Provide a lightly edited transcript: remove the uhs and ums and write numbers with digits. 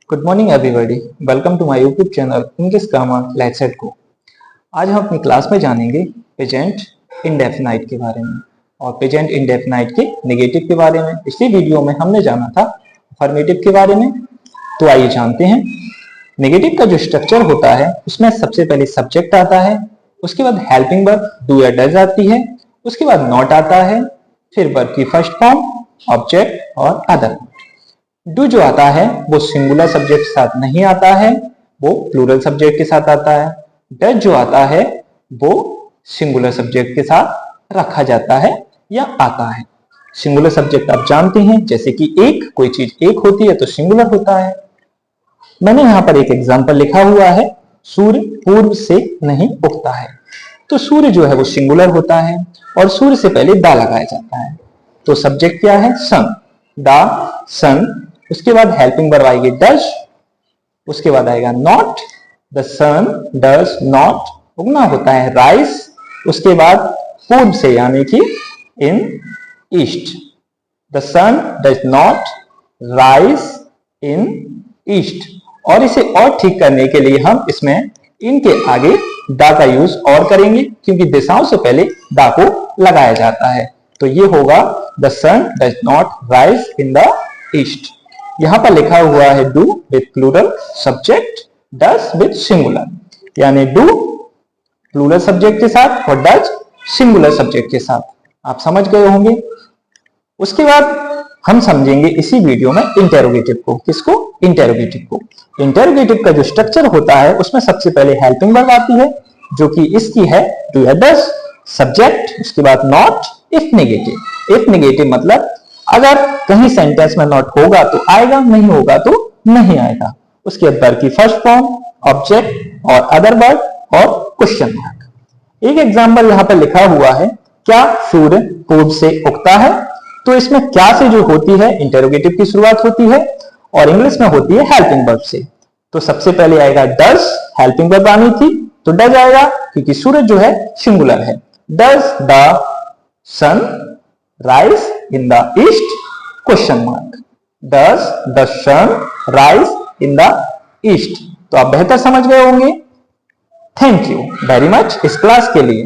Good morning everybody, welcome to my YouTube channel English grammar let's at go. आज हम अपनी class में जानेंगे प्रेजेंट इंडेफिनाइट के बारे में और प्रेजेंट इंडेफिनाइट के नेगेटिव के बारे में। पिछली वीडियो में हमने जाना था अफर्मेटिव के बारे में, तो आइए जानते हैं। नेगेटिव का जो स्ट्रक्चर होता है उसमें सबसे पहले सब्जेक्ट आता है, उसके बाद हेल्पिंग वर्ब डू या डज आती है, उसके बाद नॉट आता है, फिर वर्ब की फर्स्ट फॉर्म, ऑब्जेक्ट और अदर। डू जो आता है वो सिंगुलर सब्जेक्ट के साथ नहीं आता है, वो प्लूरल सब्जेक्ट के साथ आता है। डज जो आता है वो सिंगुलर सब्जेक्ट के साथ रखा जाता है या आता है। सिंगुलर सब्जेक्ट आप जानते हैं, जैसे कि एक, कोई चीज एक होती है तो सिंगुलर होता है। मैंने यहाँ पर एक एग्जांपल लिखा हुआ है, सूर्य पूर्व से नहीं उगता है। तो सूर्य जो है वो सिंगुलर होता है और सूर्य से पहले दा लगाया जाता है। तो सब्जेक्ट क्या है? सन, दा सन। उसके बाद हेल्पिंग वर्ब आएगी डज, उसके बाद आएगा not, the sun does not उगना होता है राइज। उसके बाद पूर्व से यानी कि in east, the sun does not rise in east. और इसे और ठीक करने के लिए हम इसमें इनके आगे दा का यूज और करेंगे, क्योंकि दिशाओं से पहले दा को लगाया जाता है। तो ये होगा the sun does not rise in the east. यहां पर लिखा हुआ है do with plural subject, does with singular, यानी डू प्लूरल सब्जेक्ट के साथ और डज सिंगुलर सब्जेक्ट के साथ। आप समझ गए होंगे। उसके बाद हम समझेंगे इसी वीडियो में इंटेरोगेटिव को। किसको? इंटेरोगेटिव को। इंटेरोगेटिव का जो स्ट्रक्चर होता है उसमें सबसे पहले हेल्पिंग वर्ब आती है, जो कि इसकी है डू या डज, सब्जेक्ट, उसके बाद not, if negative. If negative मतलब अगर कहीं सेंटेंस में नॉट होगा तो आएगा, नहीं होगा तो नहीं आएगा। उसके बाद वर्ब की फर्स्ट फॉर्म, ऑब्जेक्ट और अदर वर्ब और क्वेश्चन मार्क। एक एग्जांपल यहां पर लिखा हुआ है, क्या सूर्य पूर्व से उगता है? तो इसमें क्या से जो होती है इंटेरोगेटिव की शुरुआत होती है और इंग्लिश में होती है हेल्पिंग वर्ब से। तो सबसे पहले आएगा डज, हेल्पिंग वर्ब आनी थी तो डज आएगा, क्योंकि सूर्य जो है सिंगुलर है। Does the sun rise in the east? Question mark. Does the sun rise in the east? तो आप बेहतर समझ गए होंगे। थैंक यू वेरी मच इस क्लास के लिए।